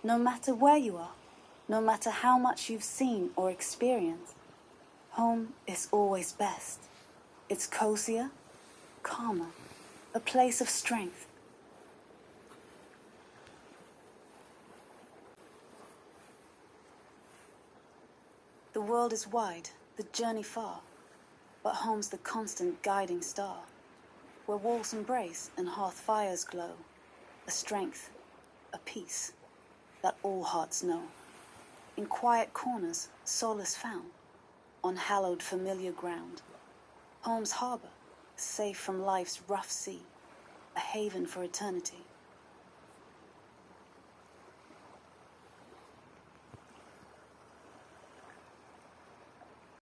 No matter where you are, no matter how much you've seen or experienced, home is always best. It's cozier, calmer, a place of strength. The world is wide, the journey far, but home's the constant guiding star, where walls embrace and hearth fires glow, a strength, a peace that all hearts know. In quiet corners, solace found, on hallowed familiar ground. Home's harbor, safe from life's rough sea, a haven for eternity.